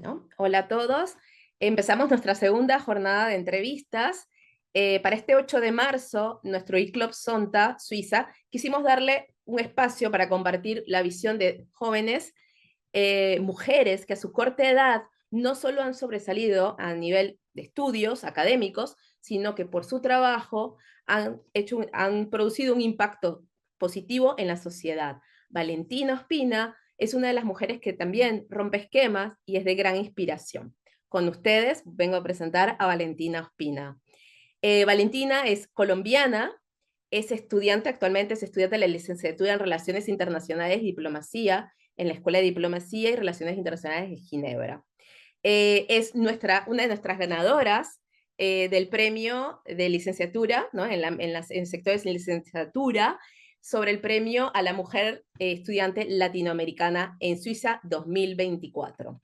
¿No? Hola a todos. Empezamos nuestra segunda jornada de entrevistas. Para este 8 de marzo, nuestro iClub Sonta, Suiza, quisimos darle un espacio para compartir la visión de jóvenes mujeres que a su corta edad no solo han sobresalido a nivel de estudios académicos, sino que por su trabajo han producido un impacto positivo en la sociedad. Valentina Ospina es una de las mujeres que también rompe esquemas y es de gran inspiración. Con ustedes vengo a presentar a Valentina Ospina. Valentina es colombiana, actualmente es estudiante de la licenciatura en Relaciones Internacionales y Diplomacia en la Escuela de Diplomacia y Relaciones Internacionales de Ginebra. Es una de nuestras ganadoras del premio de licenciatura, ¿no? En sectores de licenciatura, sobre el premio a la mujer estudiante latinoamericana en Suiza 2024.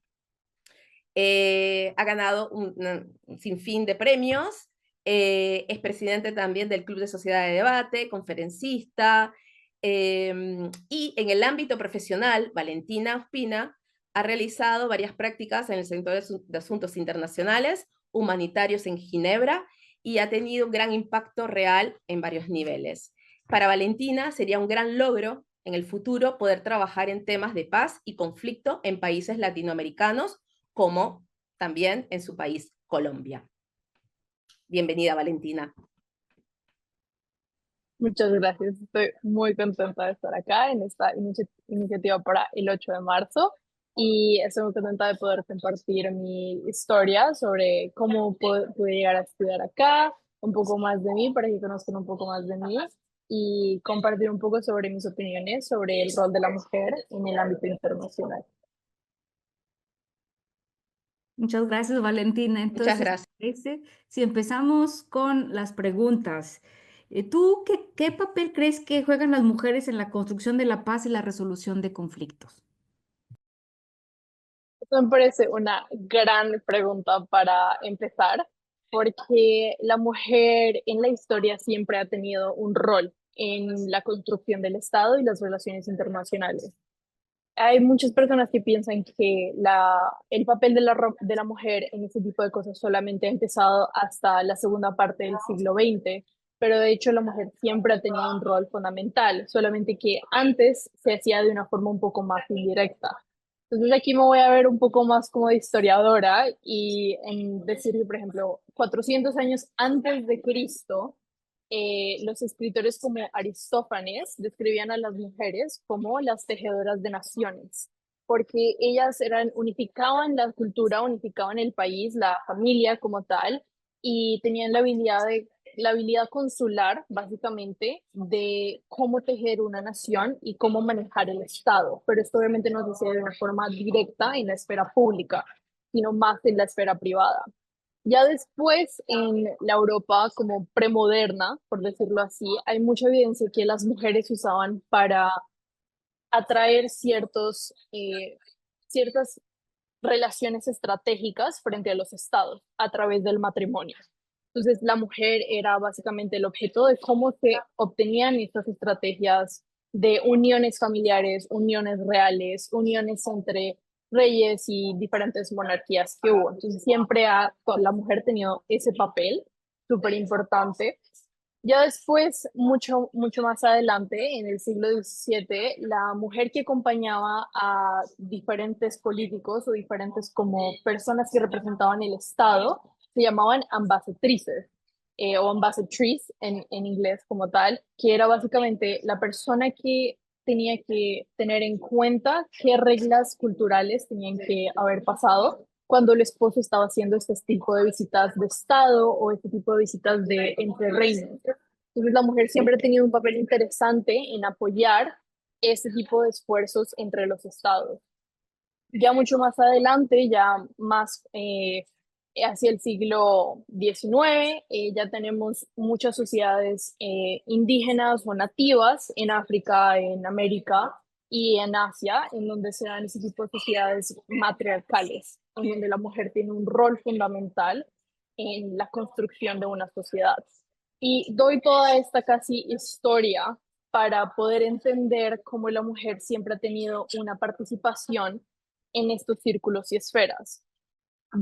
Ha ganado un sinfín de premios, es presidente también del Club de Sociedad de Debate, conferencista, y en el ámbito profesional, Valentina Ospina ha realizado varias prácticas en el sector de asuntos internacionales, humanitarios en Ginebra, y ha tenido un gran impacto real en varios niveles. Para Valentina sería un gran logro en el futuro poder trabajar en temas de paz y conflicto en países latinoamericanos, como también en su país, Colombia. Bienvenida, Valentina. Muchas gracias. Estoy muy contenta de estar acá en esta iniciativa para el 8 de marzo y estoy muy contenta de poder compartir mi historia sobre cómo pude llegar a estudiar acá, un poco más de mí para que conozcan un poco más de mí y compartir un poco sobre mis opiniones sobre el rol de la mujer en el ámbito internacional. Muchas gracias, Valentina. Muchas Entonces, gracias. si empezamos con las preguntas, ¿tú qué papel crees que juegan las mujeres en la construcción de la paz y la resolución de conflictos? Esto me parece una gran pregunta para empezar, porque la mujer en la historia siempre ha tenido un rol en la construcción del Estado y las relaciones internacionales. Hay muchas personas que piensan que el papel de la mujer en este tipo de cosas solamente ha empezado hasta la segunda parte del siglo XX, pero de hecho la mujer siempre ha tenido un rol fundamental, solamente que antes se hacía de una forma un poco más indirecta. Entonces aquí me voy a ver un poco más como de historiadora y en decir que, por ejemplo, 400 años antes de Cristo, los escritores como Aristófanes describían a las mujeres como las tejedoras de naciones, porque ellas unificaban la cultura, unificaban el país, la familia como tal, y tenían la habilidad consular, básicamente, de cómo tejer una nación y cómo manejar el Estado. Pero esto obviamente no se hacía de una forma directa en la esfera pública, sino más en la esfera privada. Ya después, en la Europa como premoderna, por decirlo así, hay mucha evidencia que las mujeres usaban para atraer ciertas relaciones estratégicas frente a los estados a través del matrimonio. Entonces, la mujer era básicamente el objeto de cómo se obtenían estas estrategias de uniones familiares, uniones reales, uniones entre reyes y diferentes monarquías que hubo. Entonces, la mujer tenido ese papel súper importante. Ya después, mucho más adelante, en el siglo XVII, la mujer que acompañaba a diferentes políticos o diferentes como personas que representaban el Estado se llamaban ambassadrices o ambassadrice en inglés como tal, que era básicamente la persona que tenía que tener en cuenta qué reglas culturales tenían que haber pasado cuando el esposo estaba haciendo este tipo de visitas de Estado o este tipo de visitas de entre reinos. Entonces la mujer siempre ha tenido un papel interesante en apoyar este tipo de esfuerzos entre los estados. Ya mucho más adelante, ya más hacia el siglo XIX, ya tenemos muchas sociedades indígenas o nativas en África, en América y en Asia, en donde se dan ese tipo de sociedades matriarcales, en donde la mujer tiene un rol fundamental en la construcción de una sociedad. Y doy toda esta casi historia para poder entender cómo la mujer siempre ha tenido una participación en estos círculos y esferas.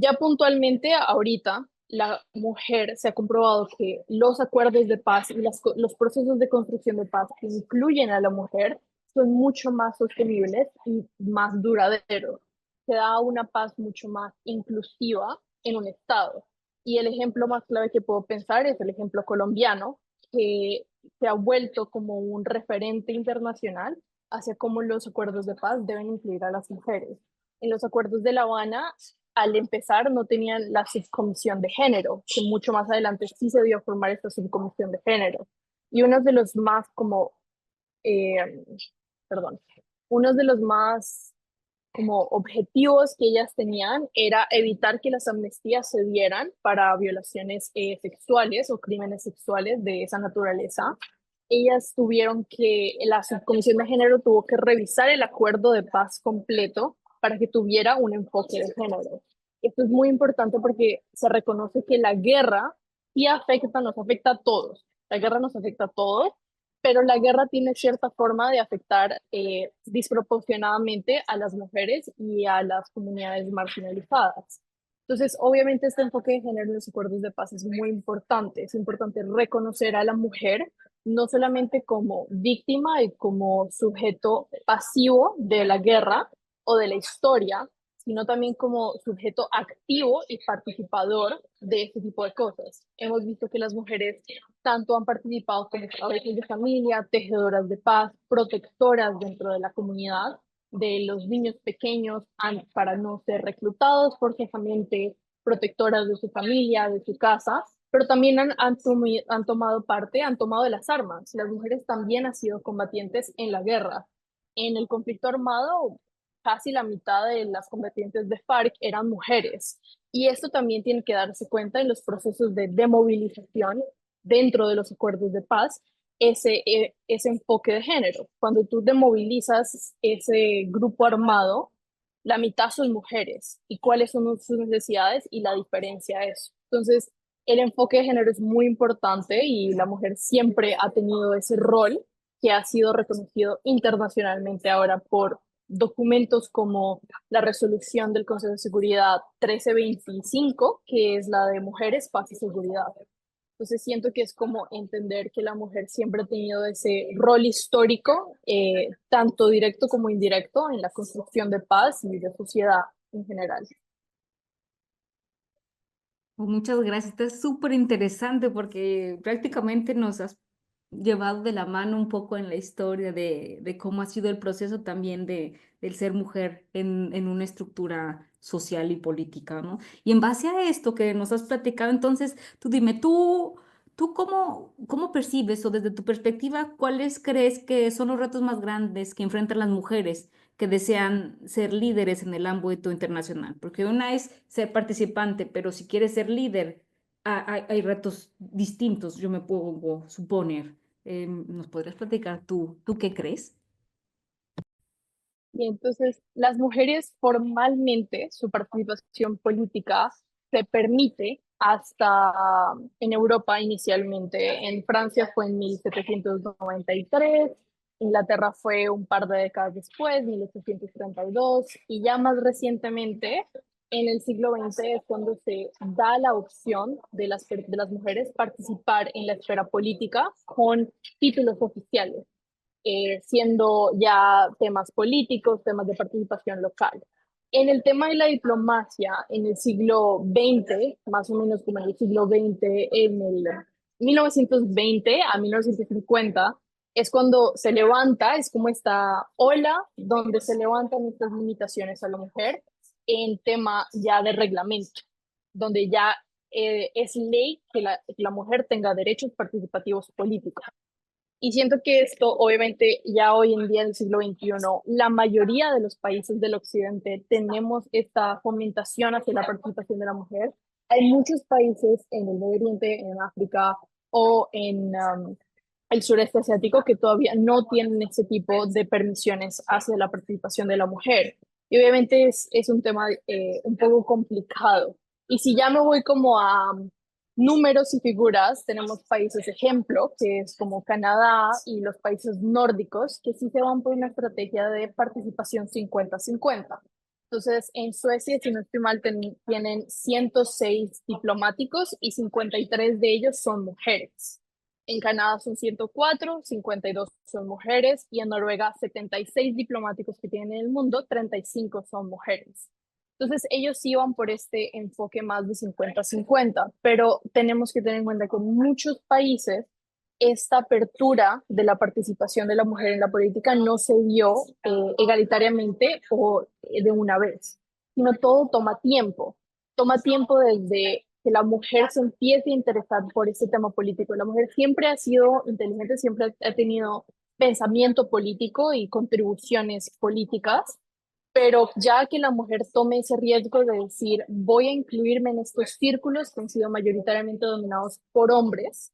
Ya puntualmente, ahorita, la mujer se ha comprobado que los acuerdos de paz y los procesos de construcción de paz que incluyen a la mujer son mucho más sostenibles y más duraderos. Se da una paz mucho más inclusiva en un Estado. Y el ejemplo más clave que puedo pensar es el ejemplo colombiano, que se ha vuelto como un referente internacional hacia cómo los acuerdos de paz deben incluir a las mujeres. En los acuerdos de La Habana, al empezar, no tenían la subcomisión de género, que mucho más adelante sí se dio a formar esta subcomisión de género. Y uno de los más como, eh, perdón, uno de los más como objetivos que ellas tenían era evitar que las amnistías se dieran para violaciones sexuales o crímenes sexuales de esa naturaleza. Ellas tuvieron que, la subcomisión de género tuvo que revisar el acuerdo de paz completo para que tuviera un enfoque de género. Esto es muy importante porque se reconoce que la guerra sí afecta, nos afecta a todos. La guerra nos afecta a todos, pero la guerra tiene cierta forma de afectar desproporcionadamente a las mujeres y a las comunidades marginalizadas. Entonces, obviamente este enfoque de género en los acuerdos de paz es muy importante. Es importante reconocer a la mujer no solamente como víctima y como sujeto pasivo de la guerra o de la historia, sino también como sujeto activo y participador de este tipo de cosas. Hemos visto que las mujeres tanto han participado como cabezas de familia, tejedoras de paz, protectoras dentro de la comunidad, de los niños pequeños para no ser reclutados forzosamente, protectoras de su familia, de su casa, pero también han tomado parte, han tomado las armas. Las mujeres también han sido combatientes en la guerra. En el conflicto armado, casi la mitad de las combatientes de FARC eran mujeres. Y esto también tiene que darse cuenta en los procesos de demovilización dentro de los acuerdos de paz, ese enfoque de género. Cuando tú demovilizas ese grupo armado, la mitad son mujeres. ¿Y cuáles son sus necesidades y la diferencia es? Entonces, el enfoque de género es muy importante y la mujer siempre ha tenido ese rol que ha sido reconocido internacionalmente ahora por documentos como la resolución del Consejo de Seguridad 1325, que es la de mujeres, paz y seguridad. Entonces siento que es como entender que la mujer siempre ha tenido ese rol histórico, tanto directo como indirecto, en la construcción de paz y de sociedad en general. Muchas gracias, está súper interesante porque prácticamente nos has llevado de la mano un poco en la historia de cómo ha sido el proceso también del ser mujer en una estructura social y política, ¿no? Y en base a esto que nos has platicado, entonces, tú dime, ¿tú cómo percibes o desde tu perspectiva, cuáles crees que son los retos más grandes que enfrentan las mujeres que desean ser líderes en el ámbito internacional? Porque una es ser participante, pero si quieres ser líder, hay retos distintos, yo me puedo suponer. ¿Nos podrías platicar tú qué crees? Y entonces las mujeres formalmente su participación política se permite hasta en Europa inicialmente. En Francia fue en 1793, Inglaterra fue un par de décadas después, 1832, y ya más recientemente, en el siglo XX, es cuando se da la opción de las mujeres participar en la esfera política con títulos oficiales, siendo ya temas políticos, temas de participación local. En el tema de la diplomacia, en el siglo XX, más o menos como en el siglo XX, en el 1920 a 1950, es cuando se levanta, es como esta ola donde se levantan estas limitaciones a la mujer en tema ya de reglamento, donde ya es ley que la mujer tenga derechos participativos políticos. Y siento que esto, obviamente, ya hoy en día, en el siglo XXI, la mayoría de los países del occidente tenemos esta fomentación hacia la participación de la mujer. Hay muchos países en el Medio Oriente, en África o en el sureste asiático que todavía no tienen ese tipo de permisiones hacia la participación de la mujer. Y obviamente es un tema un poco complicado. Y si ya me voy como a números y figuras, tenemos países ejemplo, que es como Canadá y los países nórdicos, que sí se van por una estrategia de participación 50-50. Entonces, en Suecia, si no estoy mal, tienen 106 diplomáticos y 53 de ellos son mujeres. En Canadá son 104, 52 son mujeres y en Noruega 76 diplomáticos que tienen en el mundo, 35 son mujeres. Entonces, ellos iban por este enfoque más de 50-50, pero tenemos que tener en cuenta que en muchos países esta apertura de la participación de la mujer en la política no se dio egalitariamente o de una vez, sino todo toma tiempo. Toma tiempo desde que la mujer se empiece a interesar por este tema político. La mujer siempre ha sido inteligente, siempre ha tenido pensamiento político y contribuciones políticas, pero ya que la mujer tome ese riesgo de decir, voy a incluirme en estos círculos que han sido mayoritariamente dominados por hombres,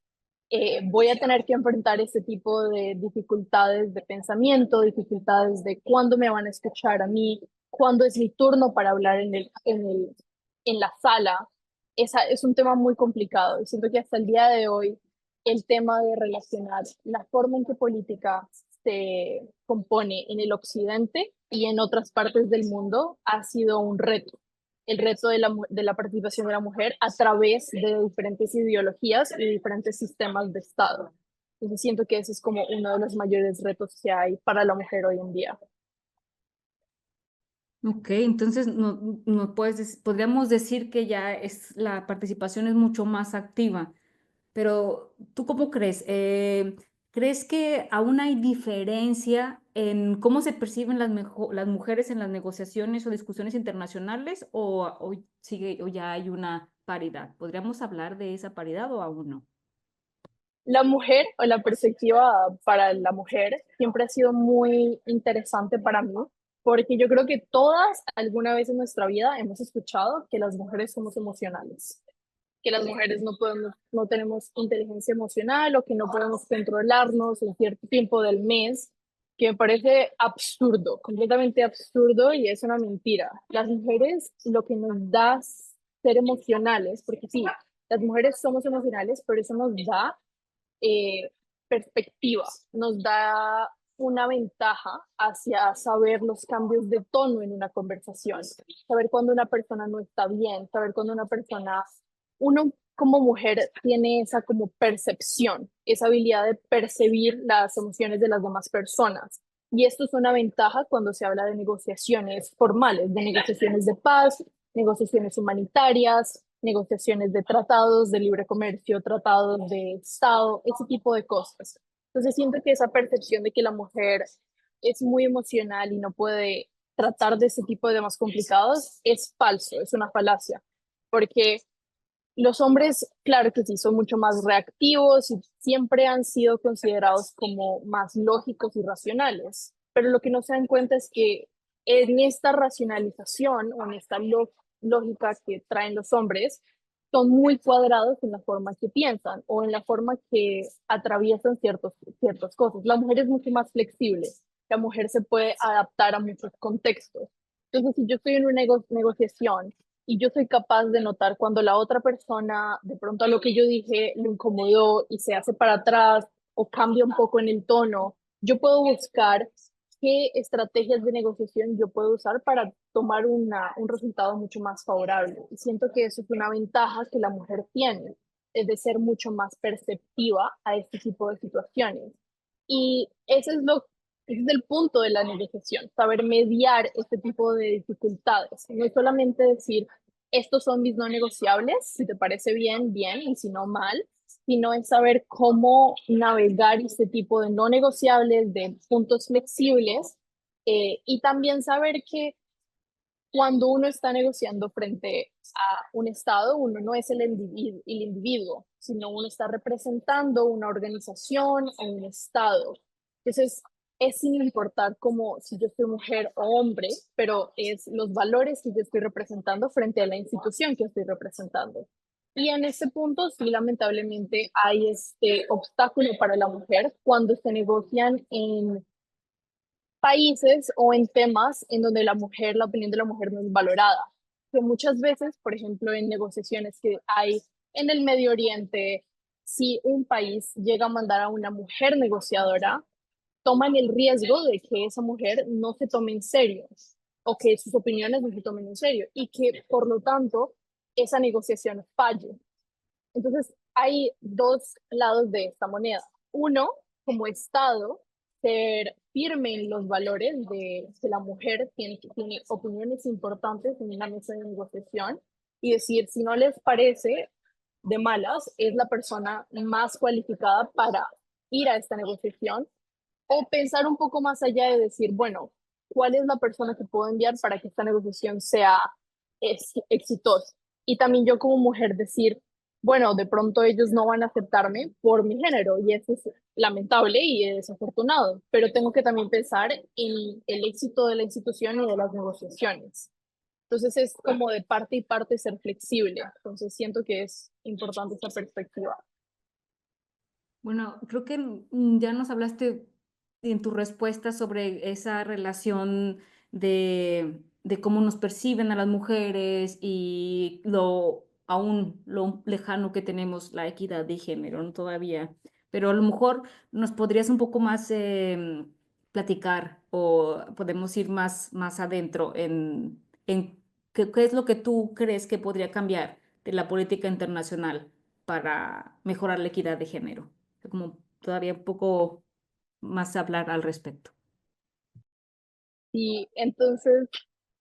voy a tener que enfrentar este tipo de dificultades de pensamiento, dificultades de cuándo me van a escuchar a mí, cuándo es mi turno para hablar en la sala. Es un tema muy complicado y siento que hasta el día de hoy el tema de relacionar la forma en que política se compone en el occidente y en otras partes del mundo ha sido un reto. El reto de la participación de la mujer a través de diferentes ideologías y diferentes sistemas de Estado. Entonces siento que ese es como uno de los mayores retos que hay para la mujer hoy en día. Ok, entonces no podríamos decir que ya la participación es mucho más activa. Pero, ¿tú cómo crees? ¿Crees que aún hay diferencia en cómo se perciben las mujeres en las negociaciones o discusiones internacionales o ya hay una paridad? ¿Podríamos hablar de esa paridad o aún no? La mujer o la perspectiva para la mujer siempre ha sido muy interesante para mí, porque yo creo que todas alguna vez en nuestra vida hemos escuchado que las mujeres somos emocionales, que las mujeres no tenemos inteligencia emocional o que no podemos controlarnos en cierto tiempo del mes, que me parece absurdo, completamente absurdo y es una mentira. Las mujeres lo que nos da ser emocionales, porque sí, las mujeres somos emocionales, pero eso nos da eh, perspectiva, nos da una ventaja hacia saber los cambios de tono en una conversación, saber cuando una persona no está bien, saber cuando una persona, uno como mujer tiene esa como percepción, esa habilidad de percibir las emociones de las demás personas. Y esto es una ventaja cuando se habla de negociaciones formales, de negociaciones de paz, negociaciones humanitarias, negociaciones de tratados de libre comercio, tratados de Estado, ese tipo de cosas. Entonces siento que esa percepción de que la mujer es muy emocional y no puede tratar de ese tipo de temas complicados es falso, es una falacia, porque los hombres, claro que sí, son mucho más reactivos y siempre han sido considerados como más lógicos y racionales, pero lo que no se dan cuenta es que en esta racionalización o en esta lógica que traen los hombres, son muy cuadrados en la forma que piensan o en la forma que atraviesan ciertas cosas. La mujer es mucho más flexible, la mujer se puede adaptar a muchos contextos. Entonces, si yo estoy en una negociación y yo soy capaz de notar cuando la otra persona de pronto a lo que yo dije le incomodó y se hace para atrás o cambia un poco en el tono, yo puedo buscar qué estrategias de negociación yo puedo usar para tomar un resultado mucho más favorable. Y siento que eso es una ventaja que la mujer tiene, es de ser mucho más perceptiva a este tipo de situaciones. Y ese es el punto de la negociación, saber mediar este tipo de dificultades. No es solamente decir, estos son mis no negociables, si te parece bien, bien, y si no, mal, sino es saber cómo navegar este tipo de no negociables, de puntos flexibles, y también saber que cuando uno está negociando frente a un Estado, uno no es el individuo, sino uno está representando una organización o un Estado. Entonces, es sin importar como si yo soy mujer o hombre, pero es los valores que yo estoy representando frente a la institución que estoy representando. Y en este punto, sí, lamentablemente hay este obstáculo para la mujer cuando se negocian en países o en temas en donde la opinión de la mujer no es valorada. Que muchas veces, por ejemplo, en negociaciones que hay en el Medio Oriente, si un país llega a mandar a una mujer negociadora, toman el riesgo de que esa mujer no se tome en serio o que sus opiniones no se tomen en serio y que por lo tanto esa negociación falle. Entonces, hay dos lados de esta moneda. Uno, como Estado, ser firme en los valores de que la mujer tiene opiniones importantes en una mesa de negociación y decir, si no les parece de malas, es la persona más cualificada para ir a esta negociación, o pensar un poco más allá de decir, bueno, ¿cuál es la persona que puedo enviar para que esta negociación sea exitosa? Y también yo como mujer decir, bueno, de pronto ellos no van a aceptarme por mi género y eso es lamentable y desafortunado, pero tengo que también pensar en el éxito de la institución y de las negociaciones. Entonces es como de parte y parte ser flexible. Entonces siento que es importante esa perspectiva. Bueno, creo que ya nos hablaste en tu respuesta sobre esa relación de cómo nos perciben a las mujeres y lo lejano que tenemos la equidad de género, ¿no? Todavía. Pero a lo mejor nos podrías un poco más platicar o podemos ir más adentro en qué es lo que tú crees que podría cambiar de la política internacional para mejorar la equidad de género. Como todavía un poco más hablar al respecto. Y entonces,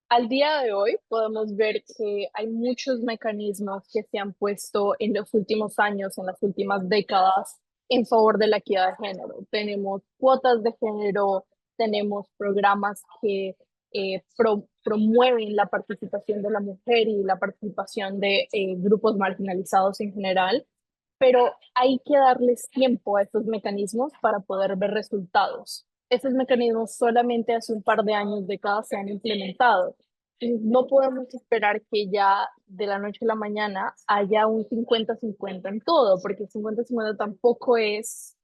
al día de hoy podemos ver que hay muchos mecanismos que se han puesto en los últimos años, en las últimas décadas, en favor de la equidad de género. Tenemos cuotas de género, tenemos programas que promueven la participación de la mujer y la participación de grupos marginalizados en general, pero hay que darles tiempo a estos mecanismos para poder ver resultados. Estos mecanismos solamente hace un par de años, décadas, se han implementado. Y no podemos esperar que ya de la noche a la mañana haya un 50-50 en todo, porque 50-50 tampoco es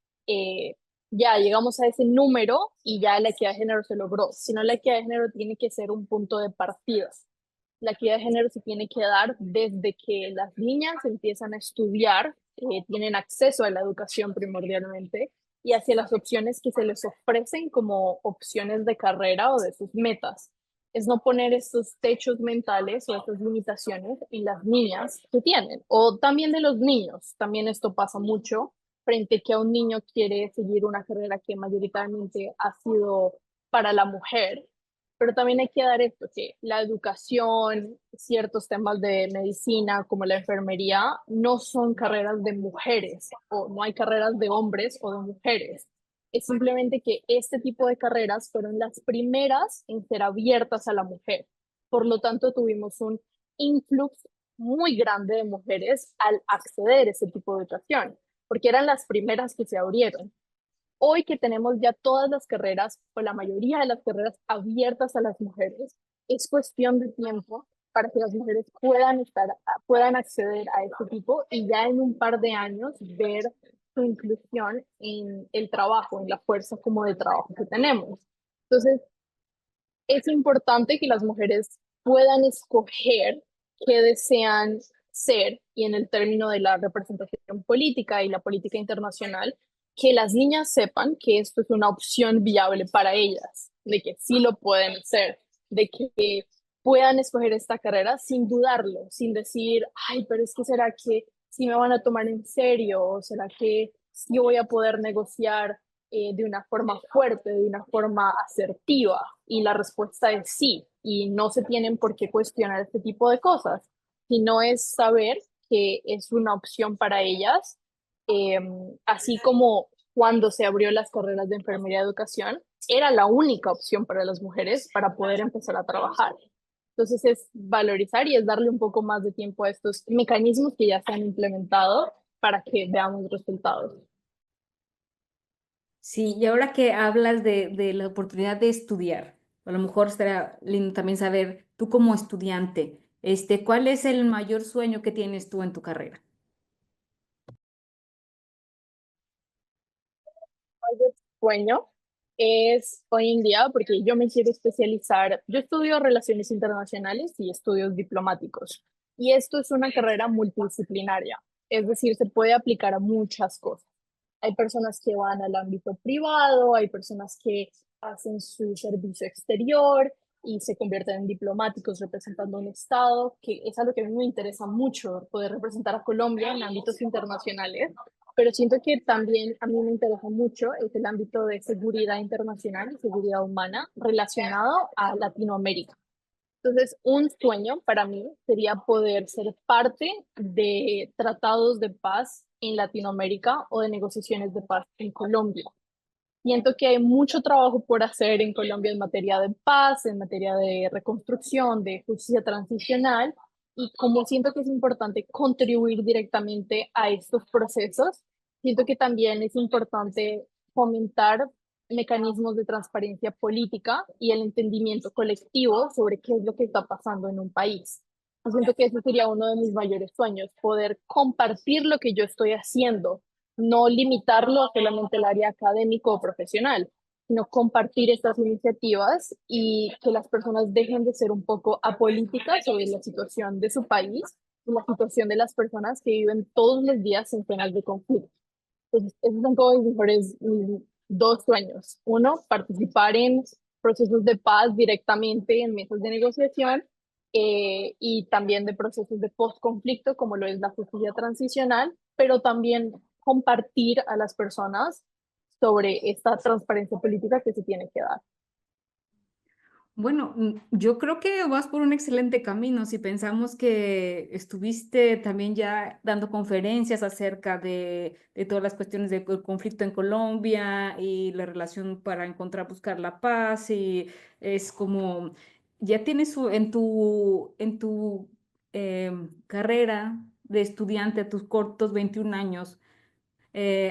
ya llegamos a ese número y ya la equidad de género se logró, sino la equidad de género tiene que ser un punto de partida. La equidad de género se tiene que dar desde que las niñas empiezan a estudiar, tienen acceso a la educación primordialmente, y hacia las opciones que se les ofrecen como opciones de carrera o de sus metas. Es no poner estos techos mentales o estas limitaciones en las niñas que tienen, o también de los niños. También esto pasa mucho frente a que a un niño quiere seguir una carrera que mayoritariamente ha sido para la mujer, pero también hay que dar esto, que la educación, ciertos temas de medicina como la enfermería, no son carreras de mujeres o no hay carreras de hombres o de mujeres. Es simplemente que este tipo de carreras fueron las primeras en ser abiertas a la mujer. Por lo tanto, tuvimos un influx muy grande de mujeres al acceder a ese tipo de educación, porque eran las primeras que se abrieron. Hoy que tenemos ya todas las carreras, o la mayoría de las carreras abiertas a las mujeres, es cuestión de tiempo para que las mujeres puedan acceder a este tipo y ya en un par de años ver su inclusión en el trabajo, en la fuerza como de trabajo que tenemos. Entonces, es importante que las mujeres puedan escoger qué desean ser y en el término de la representación política y la política internacional, que las niñas sepan que esto es una opción viable para ellas, de que sí lo pueden hacer, de que puedan escoger esta carrera sin dudarlo, sin decir, ay, pero es que será que sí me van a tomar en serio o será que sí voy a poder negociar de una forma fuerte, de una forma asertiva. Y la respuesta es sí, y no se tienen por qué cuestionar este tipo de cosas, sino es saber que es una opción para ellas, eh, así como cuando se abrió las carreras de enfermería y educación, era la única opción para las mujeres para poder empezar a trabajar. Entonces es valorizar y es darle un poco más de tiempo a estos mecanismos que ya se han implementado para que veamos resultados. Sí, y ahora que hablas de la oportunidad de estudiar, a lo mejor será lindo también saber, tú como estudiante, ¿cuál es el mayor sueño que tienes tú en tu carrera? Sueño es hoy en día, porque yo me quiero especializar, yo estudio relaciones internacionales y estudios diplomáticos, y esto es una carrera multidisciplinaria, es decir, se puede aplicar a muchas cosas. Hay personas que van al ámbito privado, hay personas que hacen su servicio exterior, y se convierten en diplomáticos representando un Estado, que es algo que a mí me interesa mucho, poder representar a Colombia en ámbitos internacionales, pero siento que también a mí me interesa mucho es el ámbito de seguridad internacional y seguridad humana relacionado a Latinoamérica. Entonces, un sueño para mí sería poder ser parte de tratados de paz en Latinoamérica o de negociaciones de paz en Colombia. Siento que hay mucho trabajo por hacer en Colombia en materia de paz, en materia de reconstrucción, de justicia transicional, y como siento que es importante contribuir directamente a estos procesos, siento que también es importante fomentar mecanismos de transparencia política y el entendimiento colectivo sobre qué es lo que está pasando en un país. Yo siento que ese sería uno de mis mayores sueños, poder compartir lo que yo estoy haciendo, no limitarlo a solamente el área académico o profesional, sino compartir estas iniciativas y que las personas dejen de ser un poco apolíticas sobre la situación de su país y la situación de las personas que viven todos los días en zonas de conflicto. Entonces, esos son como mis mejores dos sueños. Uno, participar en procesos de paz directamente en mesas de negociación, y también de procesos de post-conflicto, como lo es la justicia transicional, pero también compartir a las personas sobre esta transparencia política que se tiene que dar. Bueno, yo creo que vas por un excelente camino si pensamos que estuviste también ya dando conferencias acerca de todas las cuestiones del conflicto en Colombia y la relación para encontrar, buscar la paz y es como, ya tienes en tu carrera de estudiante a tus cortos 21 años,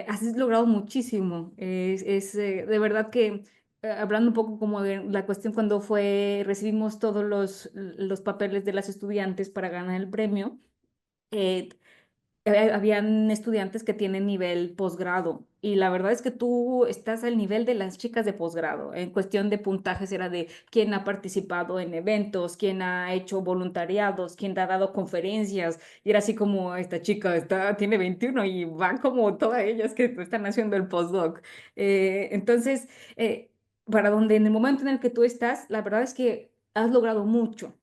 has logrado muchísimo. De verdad que, hablando un poco como de la cuestión cuando recibimos todos los papeles de las estudiantes para ganar el premio, eh, habían estudiantes que tienen nivel posgrado y la verdad es que tú estás al nivel de las chicas de posgrado. En cuestión de puntajes era de quién ha participado en eventos, quién ha hecho voluntariados, quién ha dado conferencias y era así como esta chica tiene 21 y van como todas ellas que están haciendo el postdoc. Entonces, para donde en el momento en el que tú estás, la verdad es que has logrado mucho.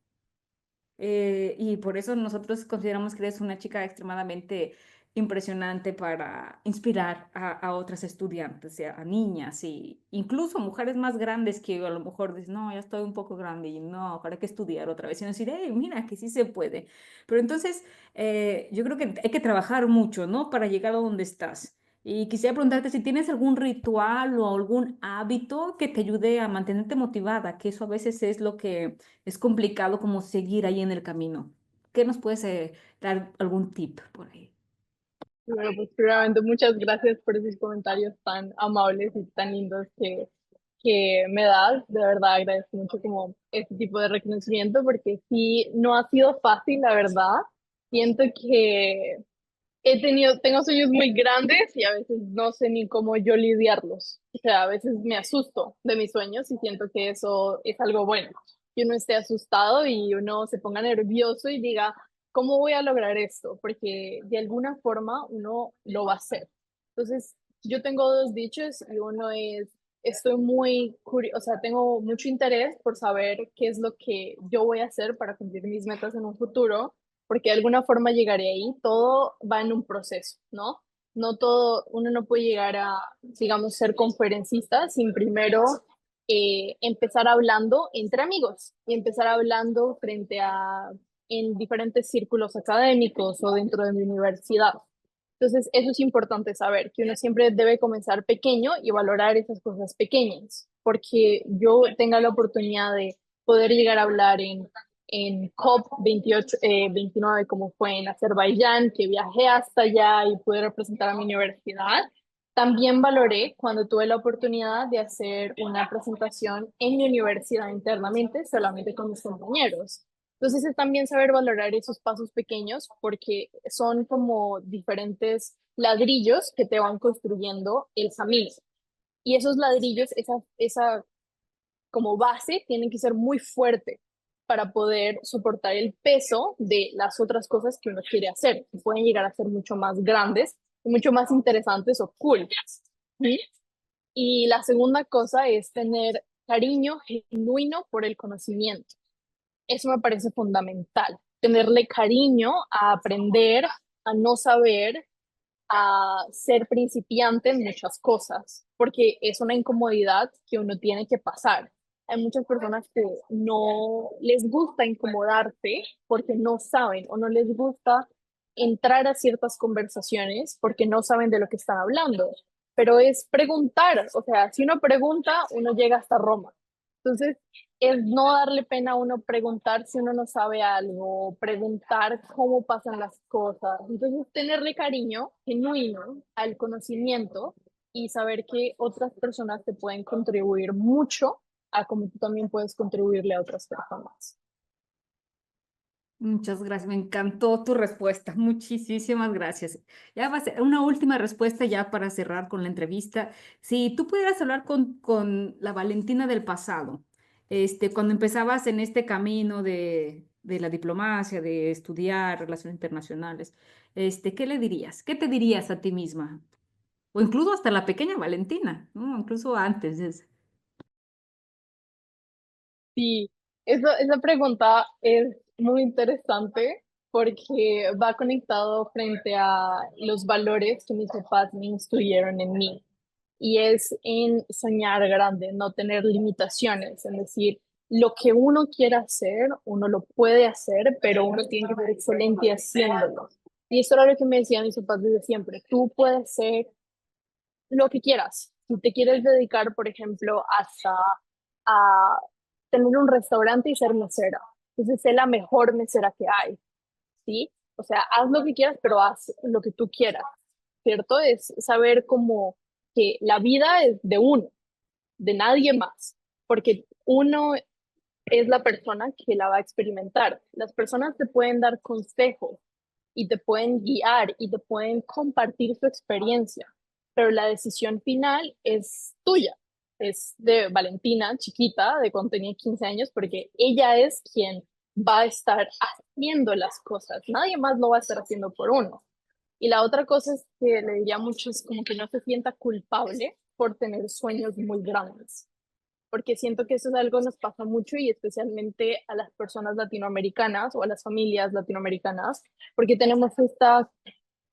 Y por eso nosotros consideramos que eres una chica extremadamente impresionante para inspirar a otras estudiantes, a niñas y incluso mujeres más grandes que a lo mejor dicen, no, ya estoy un poco grande y no, ahora hay que estudiar otra vez y decir, hey, mira que sí se puede. Pero entonces yo creo que hay que trabajar mucho, ¿no? Para llegar a donde estás. Y quisiera preguntarte si tienes algún ritual o algún hábito que te ayude a mantenerte motivada, que eso a veces es lo que es complicado como seguir ahí en el camino. ¿Qué nos puedes dar algún tip por ahí? Bueno, pues primeramente muchas gracias por esos comentarios tan amables y tan lindos que me das. De verdad agradezco mucho como este tipo de reconocimiento porque sí, no ha sido fácil, la verdad. Siento que tengo sueños muy grandes y a veces no sé ni cómo yo lidiarlos. O sea, a veces me asusto de mis sueños y siento que eso es algo bueno. Que uno esté asustado y uno se ponga nervioso y diga, ¿cómo voy a lograr esto? Porque de alguna forma uno lo va a hacer. Entonces, yo tengo dos dichos y uno es, estoy muy curiosa, o sea, tengo mucho interés por saber qué es lo que yo voy a hacer para cumplir mis metas en un futuro porque de alguna forma llegaré ahí, todo va en un proceso, ¿no? No todo, uno no puede llegar a, digamos, ser conferencista sin primero empezar hablando entre amigos y empezar hablando en diferentes círculos académicos o dentro de mi universidad. Entonces, eso es importante saber, que uno siempre debe comenzar pequeño y valorar esas cosas pequeñas, porque yo tenga la oportunidad de poder llegar a hablar en COP 28, 29, como fue en Azerbaiyán, que viajé hasta allá y pude representar a mi universidad. También valoré cuando tuve la oportunidad de hacer una presentación en mi universidad internamente, solamente con mis compañeros. Entonces es también saber valorar esos pasos pequeños porque son como diferentes ladrillos que te van construyendo el camino. Y esos ladrillos, esa como base, tienen que ser muy fuerte para poder soportar el peso de las otras cosas que uno quiere hacer, que pueden llegar a ser mucho más grandes y mucho más interesantes o cool. ¿Sí? Y la segunda cosa es tener cariño genuino por el conocimiento. Eso me parece fundamental, tenerle cariño a aprender, a no saber, a ser principiante en muchas cosas, porque es una incomodidad que uno tiene que pasar. Hay muchas personas que no les gusta incomodarse porque no saben o no les gusta entrar a ciertas conversaciones porque no saben de lo que están hablando. Pero es preguntar, o sea, si uno pregunta, uno llega hasta Roma. Entonces, es no darle pena a uno preguntar si uno no sabe algo, preguntar cómo pasan las cosas. Entonces, tenerle cariño genuino al conocimiento y saber que otras personas te pueden contribuir mucho a cómo tú también puedes contribuirle a otras personas. Muchas gracias, me encantó tu respuesta. Muchísimas gracias. Ya va a ser una última respuesta ya para cerrar con la entrevista. Si tú pudieras hablar con la Valentina del pasado, cuando empezabas en este camino de la diplomacia, de estudiar relaciones internacionales, ¿qué le dirías? ¿Qué te dirías a ti misma? O incluso hasta la pequeña Valentina, ¿no? Incluso antes. Sí, esa pregunta es muy interesante porque va conectado frente a los valores que mis papás me instruyeron en mí. Y es en soñar grande, no tener limitaciones, es decir, lo que uno quiera hacer, uno lo puede hacer, pero uno tiene que ser excelente haciéndolo. Y eso era lo que me decían mis papás desde siempre, tú puedes ser lo que quieras. Si te quieres dedicar, por ejemplo, hasta a tener un restaurante y ser mesera, entonces sé la mejor mesera que hay, ¿sí? O sea, haz lo que quieras, pero haz lo que tú quieras, ¿cierto? Es saber cómo que la vida es de uno, de nadie más, porque uno es la persona que la va a experimentar. Las personas te pueden dar consejos y te pueden guiar y te pueden compartir su experiencia, pero la decisión final es tuya. Es de Valentina, chiquita, de cuando tenía 15 años, porque ella es quien va a estar haciendo las cosas. Nadie más lo va a estar haciendo por uno. Y la otra cosa es que le diría mucho es como que no se sienta culpable por tener sueños muy grandes, porque siento que eso es algo que nos pasa mucho y especialmente a las personas latinoamericanas o a las familias latinoamericanas, porque tenemos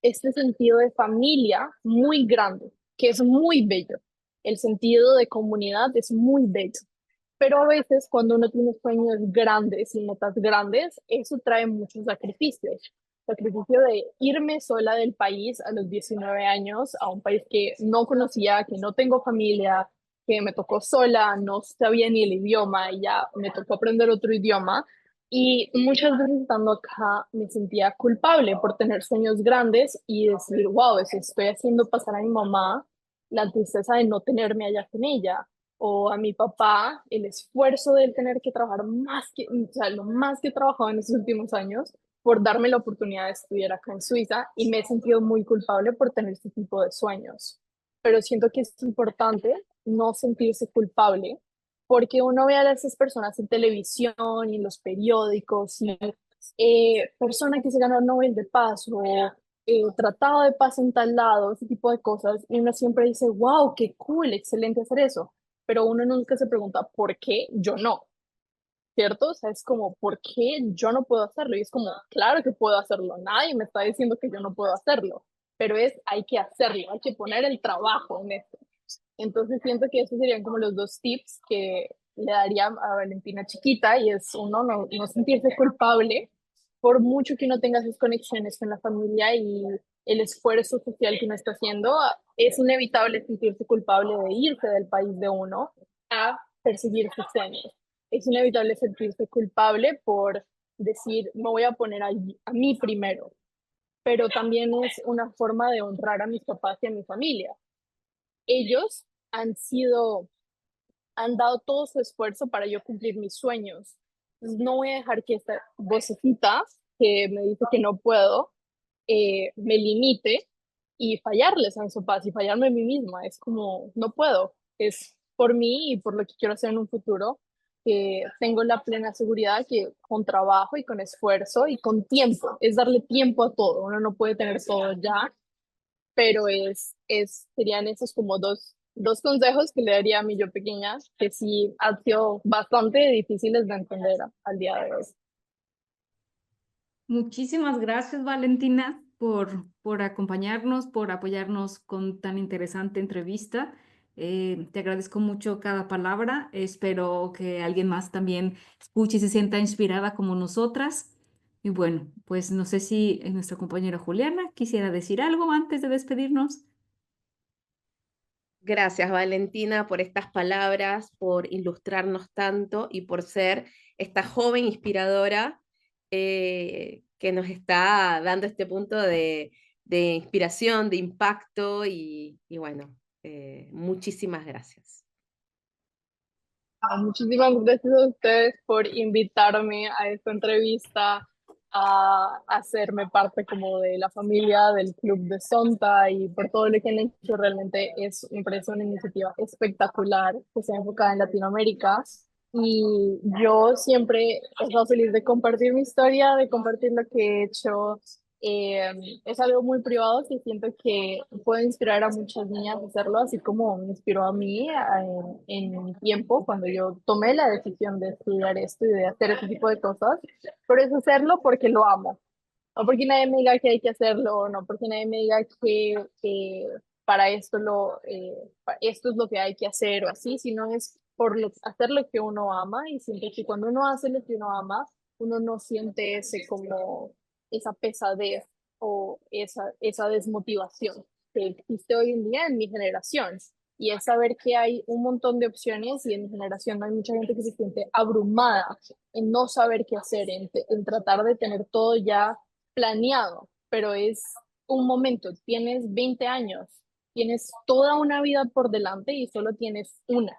este sentido de familia muy grande, que es muy bello. El sentido de comunidad es muy bello. Pero a veces cuando uno tiene sueños grandes y metas grandes, eso trae muchos sacrificios. Sacrificio de irme sola del país a los 19 años, a un país que no conocía, que no tengo familia, que me tocó sola, no sabía ni el idioma y ya me tocó aprender otro idioma. Y muchas veces estando acá me sentía culpable por tener sueños grandes y decir, wow, estoy haciendo pasar a mi mamá la tristeza de no tenerme allá con ella o a mi papá el esfuerzo de él tener que trabajar más que, o sea, lo más que he trabajado en estos últimos años por darme la oportunidad de estudiar acá en Suiza y me he sentido muy culpable por tener este tipo de sueños. Pero siento que es importante no sentirse culpable porque uno ve a esas personas en televisión y en los periódicos y persona que se ganó el Nobel de Paz o tratado de paz en tal lado, ese tipo de cosas, y uno siempre dice, wow, qué cool, excelente hacer eso, pero uno nunca se pregunta, ¿por qué yo no? ¿Cierto? O sea, es como, ¿por qué yo no puedo hacerlo? Y es como, claro que puedo hacerlo, nadie me está diciendo que yo no puedo hacerlo, pero hay que hacerlo, hay que poner el trabajo en esto. Entonces siento que esos serían como los dos tips que le daría a Valentina chiquita y es uno, no sentirse culpable por mucho que uno tenga sus conexiones con la familia y el esfuerzo social que uno está haciendo, es inevitable sentirse culpable de irse del país de uno a perseguir sus sueños. Es inevitable sentirse culpable por decir, me voy a poner a mí primero, pero también es una forma de honrar a mis papás y a mi familia. Ellos han dado todo su esfuerzo para yo cumplir mis sueños. Entonces, no voy a dejar que esta vocecita que me dice que no puedo me limite y fallarles a mis papás y fallarme a mí misma. Es como, no puedo. Es por mí y por lo que quiero hacer en un futuro, que tengo la plena seguridad que con trabajo y con esfuerzo y con tiempo, es darle tiempo a todo. Uno no puede tener todo ya, pero serían esos como dos dos consejos que le daría a mi yo pequeña, que sí han sido bastante difíciles de entender al día de hoy. Muchísimas gracias, Valentina, por acompañarnos, por apoyarnos con tan interesante entrevista. Te agradezco mucho cada palabra. Espero que alguien más también escuche y se sienta inspirada como nosotras. Y bueno, pues no sé si nuestra compañera Juliana quisiera decir algo antes de despedirnos. Gracias, Valentina, por estas palabras, por ilustrarnos tanto y por ser esta joven inspiradora que nos está dando este punto de inspiración, de impacto y bueno, muchísimas gracias. Muchísimas gracias a ustedes por invitarme a esta entrevista, a hacerme parte como de la familia del Club de Sonta y por todo lo que han hecho. Realmente me parece una iniciativa espectacular que se enfocada en Latinoamérica. Y yo siempre he estado feliz de compartir mi historia, de compartir lo que he hecho. Es algo muy privado que siento que puede inspirar a muchas niñas a hacerlo, así como me inspiró a mí en mi tiempo cuando yo tomé la decisión de estudiar esto y de hacer ese tipo de cosas. Pero es hacerlo porque lo amo, no porque nadie me diga que hay que hacerlo, no porque nadie me diga que para esto esto es lo que hay que hacer o así, sino es por hacer lo que uno ama y siento que cuando uno hace lo que uno ama, uno no siente ese como esa pesadez o esa desmotivación que existe hoy en día en mi generación. Y es saber que hay un montón de opciones y en mi generación hay mucha gente que se siente abrumada en no saber qué hacer, en tratar de tener todo ya planeado, pero es un momento, tienes 20 años, tienes toda una vida por delante y solo tienes una.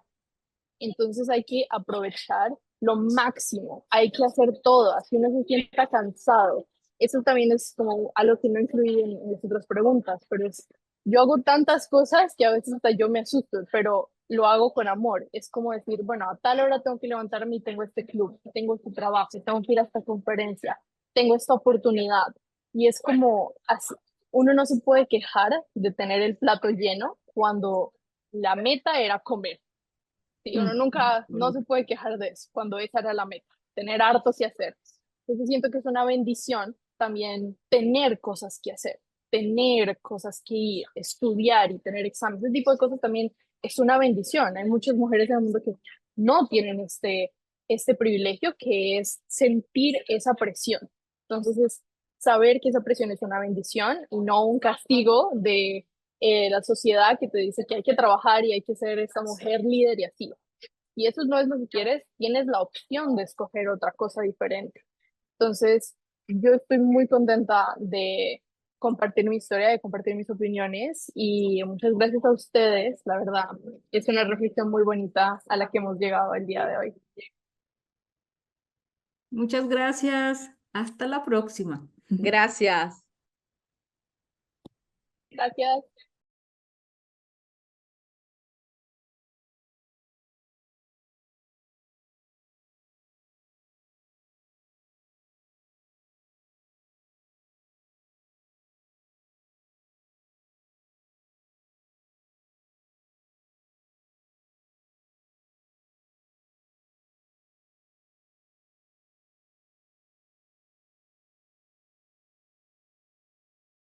Entonces hay que aprovechar lo máximo, hay que hacer todo, así uno se sienta cansado. Eso también es como algo que no incluí en las otras preguntas, pero yo hago tantas cosas que a veces hasta yo me asusto, pero lo hago con amor. Es como decir, bueno, a tal hora tengo que levantarme y tengo este club, tengo este trabajo, tengo que ir a esta conferencia, tengo esta oportunidad. Y es como, uno no se puede quejar de tener el plato lleno cuando la meta era comer. Sí, uno nunca, no se puede quejar de eso cuando esa era la meta, tener hartos que hacer. Entonces siento que es una bendición también tener cosas que hacer, tener cosas que ir, estudiar y tener exámenes. Ese tipo de cosas también es una bendición. Hay muchas mujeres en el mundo que no tienen este privilegio que es sentir esa presión. Entonces es saber que esa presión es una bendición y no un castigo de la sociedad que te dice que hay que trabajar y hay que ser esa mujer líder y así. Y eso no es lo que quieres, tienes la opción de escoger otra cosa diferente. Entonces, yo estoy muy contenta de compartir mi historia, de compartir mis opiniones y muchas gracias a ustedes, la verdad. Es una reflexión muy bonita a la que hemos llegado el día de hoy. Muchas gracias. Hasta la próxima. Gracias. Gracias.